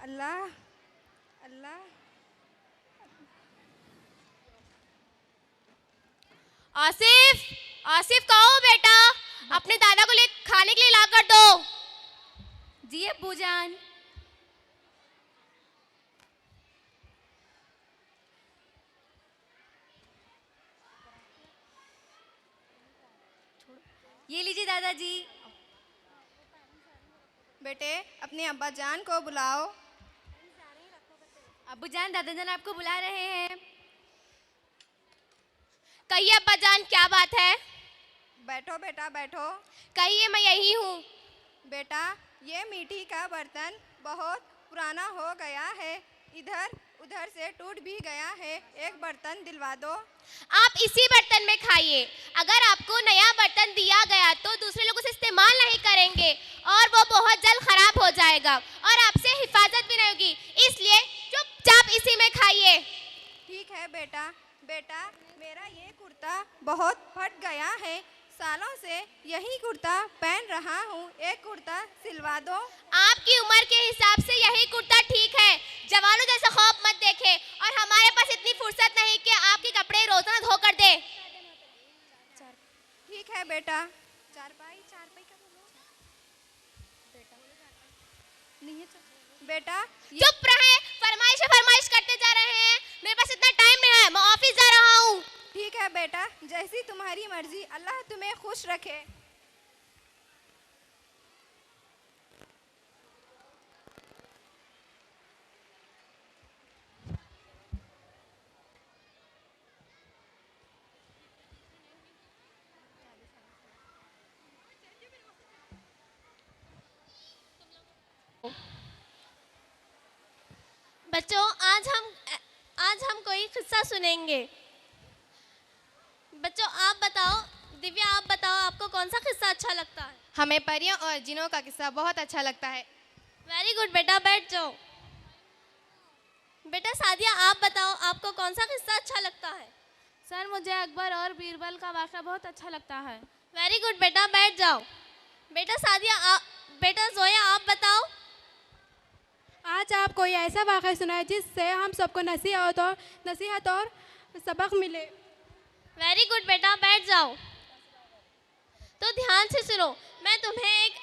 अल्लाह अल्लाह। आसिफ, आसिफ कहो बेटा, अपने दादा को ले खाने के लिए ला कर दो। जी अब्बू जान। ये लीजिए दादाजी। बेटे अपने अब्बा जान को बुलाओ। अब्बू जान, दादा जान आपको बुला रहे हैं। कहिए अब्बा जान, क्या बात है? बैठो बेटा बैठो। कहिए, मैं यही हूँ। बेटा ये मीठी का बर्तन बहुत पुराना हो गया है, इधर उधर से टूट भी गया है, एक बर्तन दिलवा दो। आप इसी बर्तन में खाइए। अगर आपको नया बर्तन दिया गया तो दूसरे लोग उसे इस्तेमाल नहीं करेंगे और वो बहुत जल्द खराब हो जाएगा और आपसे हिफाजत भी नहीं होगी, इसलिए चुपचाप इसी में खाइए। ठीक है बेटा। बेटा मेरा ये कुर्ता बहुत फट गया है, सालों से यही कुर्ता पहन रहा हूँ, एक कुर्ता सिलवा दो। आपकी उम्र के हिसाब से यही कुर्ता ठीक है। जवानों जैसा खौफ मत देखे, और हमारे पास इतनी फुर्सत नहीं कि आपके कपड़े रोजाना धोकर दे। ठीक है बेटा। चारपाई चारपाई का बोलो बेटा। नहीं है बेटा। चुप रहे, फरमाइश करते जा रहे हैं। मेरे पास इतना टाइम नहीं है, मैं ऑफिस जा रहा हूँ। ठीक है बेटा, जैसी तुम्हारी मर्जी, अल्लाह तुम्हें खुश रखे। बच्चों, आज हम कोई किस्सा सुनेंगे। बच्चों आप बताओ, दिव्या आप बताओ, आपको कौन सा किस्सा अच्छा लगता है? हमें परियों और जिनों का किस्सा बहुत अच्छा लगता है। वेरी गुड बेटा, बैठ जाओ। बेटा सादिया आप बताओ, आपको कौन सा किस्सा अच्छा लगता है? सर मुझे अकबर और बीरबल का वाक़या बहुत अच्छा लगता है। वेरी गुड बेटा, बैठ जाओ। बेटा सादिया बेटा जोया आप बताओ। आज आप कोई ऐसा वाक़या सुनाए जिससे हम सबको नसीहत और सबक मिले। वेरी गुड बेटा, बैठ जाओ। तो ध्यान से सुनो, मैं तुम्हें एक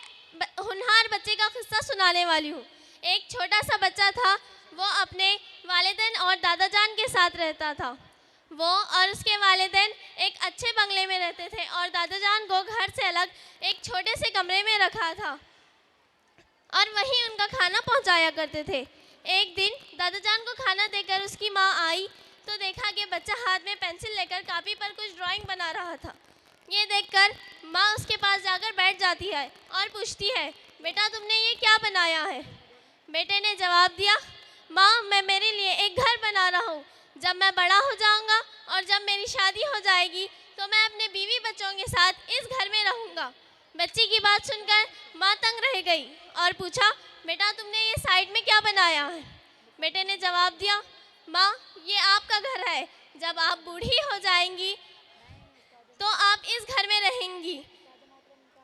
होनहार बच्चे का किस्सा सुनाने वाली हूँ। एक छोटा सा बच्चा था, वो अपने वालिदैन और दादा जान के साथ रहता था। वो और उसके वालिदैन एक अच्छे बंगले में रहते थे और दादा जान को घर से अलग एक छोटे से कमरे में रखा था और वहीं उनका खाना पहुंचाया करते थे। एक दिन दादा जान को खाना देकर उसकी माँ आई तो देखा कि बच्चा हाथ में पेंसिल लेकर कापी पर कुछ ड्राइंग बना रहा था। ये देखकर माँ उसके पास जाकर बैठ जाती है और पूछती है, बेटा तुमने ये क्या बनाया है? बेटे ने जवाब दिया, माँ मैं मेरे लिए एक घर बना रहा हूँ। जब मैं बड़ा हो जाऊँगा और जब मेरी शादी हो जाएगी तो मैं अपने बीवी बच्चों के साथ इस घर में रहूँगा। बच्ची की बात सुनकर माँ तंग रह गई और पूछा, बेटा तुमने ये साइड में क्या बनाया है? बेटे ने जवाब दिया, माँ ये आपका घर है, जब आप बूढ़ी हो जाएंगी तो आप इस घर में रहेंगी।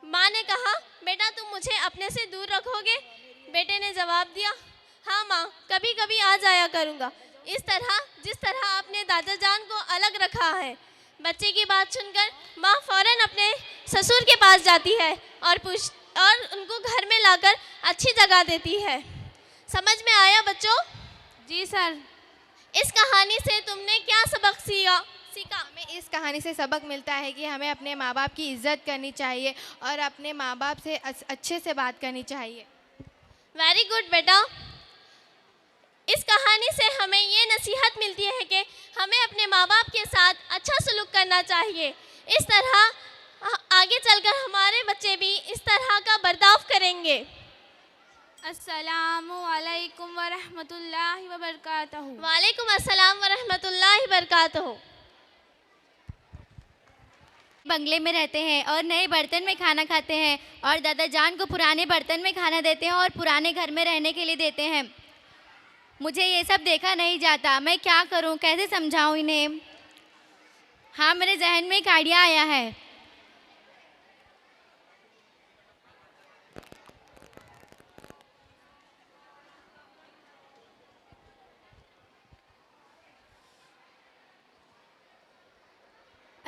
माँ ने कहा, बेटा तुम मुझे अपने से दूर रखोगे? बेटे ने जवाब दिया, हाँ माँ कभी कभी आ जाया करूँगा, इस तरह जिस तरह आपने दादा जान को अलग रखा है। बच्चे की बात सुनकर माँ फौरन अपने ससुर के पास जाती है और उनको घर में लाकर अच्छी जगह देती है। समझ में आया बच्चों? जी सर। इस कहानी से तुमने क्या सबक सीखा? हमें इस कहानी से सबक मिलता है कि हमें अपने माँ बाप की इज़्ज़त करनी चाहिए और अपने माँ बाप से अच्छे से बात करनी चाहिए। वेरी गुड बेटा। इस कहानी से हमें ये नसीहत मिलती है कि हमें अपने माँ बाप के साथ अच्छा सलूक करना चाहिए। इस तरह आगे चलकर हमारे बच्चे भी इस तरह का बर्ताव करेंगे। अस्सलामु अलैकुम व रहमतुल्लाहि व बरकातहू। वालेकुम अस्सलाम व रहमतुल्लाहि व बरकातहू। बंगले में रहते हैं और नए बर्तन में खाना खाते हैं और दादा जान को पुराने बर्तन में खाना देते हैं और पुराने घर में रहने के लिए देते हैं। मुझे ये सब देखा नहीं जाता, मैं क्या करूं, कैसे समझाऊं इन्हें? हाँ मेरे जहन में एक आइडिया आया है।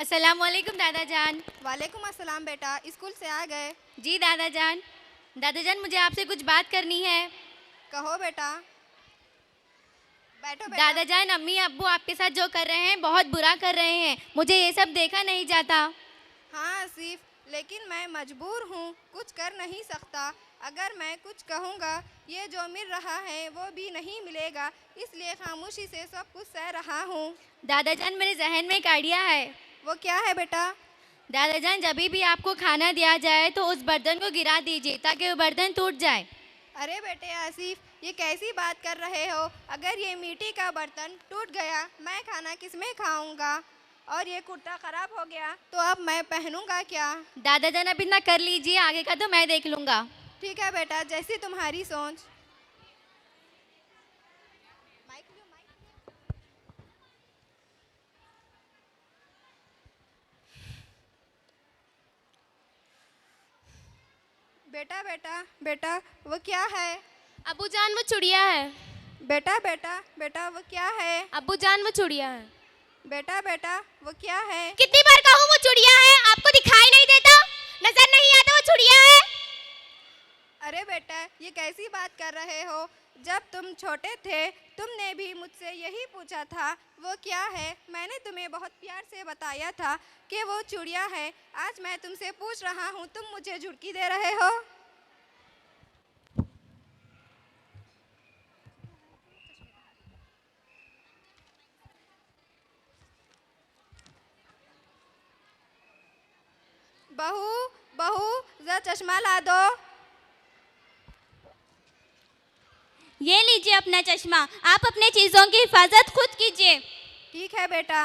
अस्सलाम वालेकुम दादा जान। वालेकुम अस्सलाम बेटा, स्कूल से आ गए? जी दादा जान। दादा जान मुझे आपसे कुछ बात करनी है। कहो बेटा, बैठो बेटा। दादा जान, अम्मी अब्बू आपके साथ जो कर रहे हैं बहुत बुरा कर रहे हैं, मुझे ये सब देखा नहीं जाता। हाँ आसिफ, लेकिन मैं मजबूर हूँ, कुछ कर नहीं सकता। अगर मैं कुछ कहूँगा ये जो मिल रहा है वो भी नहीं मिलेगा, इसलिए खामोशी से सब कुछ सह रहा हूँ। दादा जान, मेरे जहन में एक आइडिया है। वो क्या है बेटा? दादा जान, जब भी आपको खाना दिया जाए तो उस बर्तन को गिरा दीजिए ताकि वो बर्तन टूट जाए। अरे बेटे आसिफ, ये कैसी बात कर रहे हो? अगर ये मिट्टी का बर्तन टूट गया, मैं खाना किस में खाऊंगा? और ये कुर्ता खराब हो गया तो अब मैं पहनूंगा क्या? दादा जान, अब इतना कर लीजिए, आगे का तो मैं देख लूँगा। ठीक है बेटा, जैसी तुम्हारी सोच। बेटा बेटा बेटा, वो क्या है? अबू जान वो चुड़िया है। बेटा बेटा बेटा, वो क्या है? अबू जान वो चुड़िया है। बेटा बेटा, वो क्या है? कितनी बार कहूँ वो चुड़िया है, आपको दिखाई नहीं देता, नजर नहीं आता वो चुड़िया है। अरे बेटा, ये कैसी बात कर रहे हो? जब तुम छोटे थे तुमने भी मुझसे यही पूछा था वो क्या है। मैंने तुम्हें बहुत प्यार से बताया था कि वो चूड़िया है। आज मैं तुमसे पूछ रहा हूँ, तुम मुझे झुड़की दे रहे हो। बहू बहू, जरा चश्मा ला दो। ये लीजिए अपना चश्मा, आप अपने चीजों की हिफाजत खुद कीजिए। ठीक है बेटा।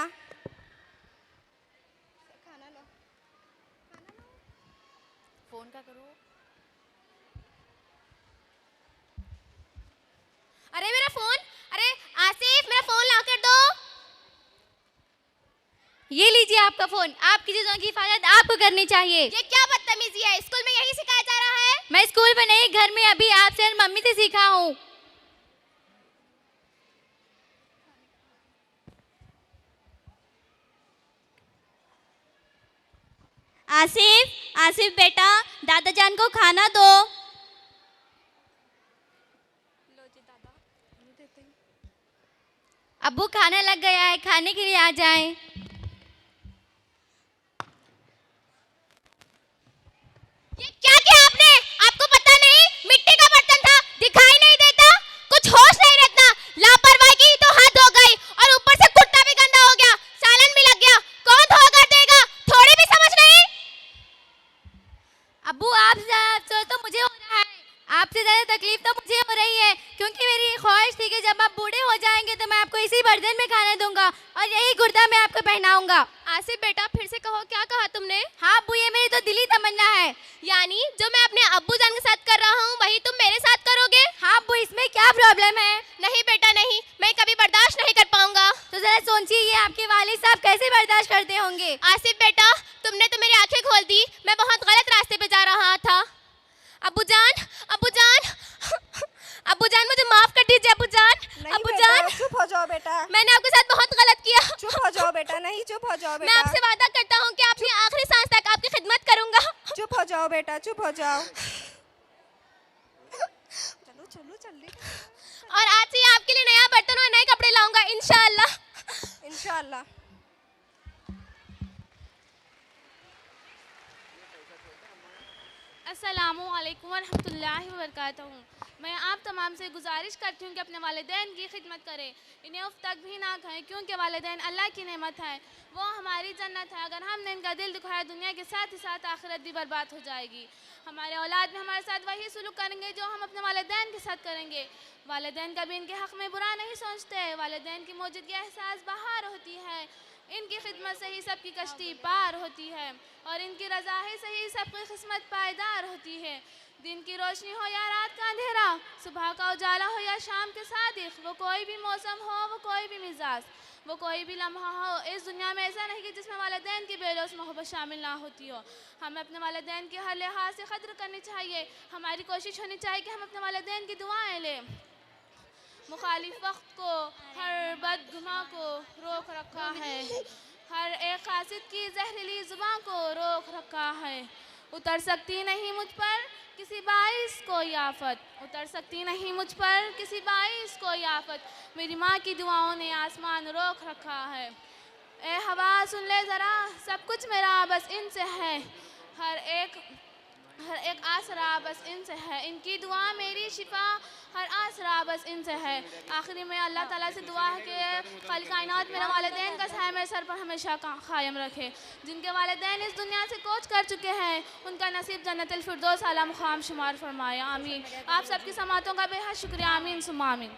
खाना लो। फोन का करो। अरे मेरा फोन, अरे आसिफ मेरा फोन ला कर दो। ये लीजिए आपका फोन, आपकी चीजों की हिफाजत आपको करनी चाहिए। ये क्या बदतमीजी है, स्कूल में यही सिखाया जा रहा है। मैं स्कूल में नहीं, घर में अभी आपसे और मम्मी से सीखा हूँ। आसिफ आसिफ बेटा, दादा जान को खाना दो। अब्बू खाना लग गया है, खाने के लिए आ जाएं। ये क्या किया आपने? आपको पता नहीं मिट्टी का बर्तन था, दिखाई नहीं देता, कुछ होश नहीं रहता, लापरवाही की तो हाथ धो गई और ऊपर से कुर्ता भी गंदा हो गया, सालन भी लग गया। कौन धो कर देगा? थोड़ी भी समझ नहीं। अब्बू आपसे ज़्यादा अफसोस तो मुझे हो रहा है, आपसे ज़्यादा तकलीफ तो मुझे हो रही है, क्योंकि मेरी ख्वाहिश थी कि जब आप बूढ़े हो जाएंगे तो मैं आपको इसी बर्तन में खाना दूंगा और यही कुर्ता मैं आपको पहनाऊंगा। आसिफ बेटा फिर से कहो, क्या कहा तुमने? हाँ अब्बू, ये मेरी तो दिली तमन्ना है। यानी जो मैं अपने अब्बू जान के साथ कर रहा हूँ वही तुम मेरे साथ करोगे? हाँ अब्बू, इसमें क्या प्रॉब्लम है? नहीं बेटा नहीं, मैं कभी बर्दाश्त नहीं कर पाऊंगा। तो जरा सोचिए, ये आपके वालिद साहब कैसे बर्दाश्त करते होंगे? आसिफ बेटा, तुमने तो मेरी आंखें खोल दी, मैं बहुत गलत रास्ते पे जा रहा था। अब्बू जान, अब्बू जान, अब्बू जान मुझे माफ कर दीजिए। अब्बू जान, नहीं अब्बू बेटा, जान, चुप हो जाओ बेटा। मैंने आपके साथ बहुत गलत किया। चुप हो जाओ बेटा, नहीं चुप हो जाओ मैं बेटा। आपसे वादा करता हूँ कि अपनी आखिरी सांस तक आपकी खिदमत करूंगा। चुप हो जाओ बेटा, चुप हो जाओ। चलो चलो जल्दी। और आज से आपके लिए नया बर्तन और नए कपड़े लाऊंगा इंशाअल्लाह। इंशाअल्लाह। अस्सलामुअलैकुम वरहमतुल्लाहि वबरकातुहू। मैं आप तमाम से गुजारिश करती हूँ कि अपने वालिदैन की खिदमत करें, इन्हें उफ तक भी ना खाएं, क्योंकि वालिदैन अल्लाह की नेमत है, वो हमारी जन्नत है। अगर हमने इनका दिल दुखाया दुनिया के साथ ही साथ आखिरत भी बर्बाद हो जाएगी। हमारे औलाद में हमारे साथ वही सुलूक करेंगे जो हम अपने वालिदैन के साथ करेंगे। वालिदैन कभी इनके हक़ में बुरा नहीं सोचते, वालिदैन की मौजूदगी एहसास बहार होती है, इनकी खिदमत से ही सबकी कश्ती पार होती है और इनकी रज़ाई से ही सबकी किस्मत पायदार होती है। दिन की रोशनी हो या रात का अंधेरा, सुबह का उजाला हो या शाम के सादिक, वो कोई भी मौसम हो, वो कोई भी मिजाज, वो कोई भी लम्हा हो, इस दुनिया में ऐसा नहीं कि जिसमें वालिदैन की बेलौस मोहब्बत शामिल ना होती हो। हमें अपने वालिदैन की हर लिहाज से कद्र करनी चाहिए। हमारी कोशिश होनी चाहिए कि हम अपने वालिदैन की दुआएं लें। मुखालिफ वक्त को, हर बदगुनाह को रोक रखा है, हर एक कासिद की जहरीली जुबान को रोक रखा है। उतर सकती नहीं मुझ पर किसी बाइस कोई आफत, उतर सकती नहीं मुझ पर किसी बाइस कोई आफत, मेरी माँ की दुआओं ने आसमान रोक रखा है। ए हवा सुन ले ज़रा, सब कुछ मेरा बस इनसे है, हर एक आसरा बस इनसे है, इनकी दुआ मेरी शिफा, हर आसरा बस इनसे है। आखिरी में अल्लाह ताला से दुआ है कि खालिक कायनात मेरे वालिदैन का साया मेरे सर पर हमेशा कायम रखे। जिनके वालिदैन इस दुनिया से कोच कर चुके हैं उनका नसीब जन्नतुल फिरदौस आला मुकाम शुमार फरमाए, आमीन। आप सबकी समातों का बेहद शुक्रिया, आमीन सुम्मा आमीन।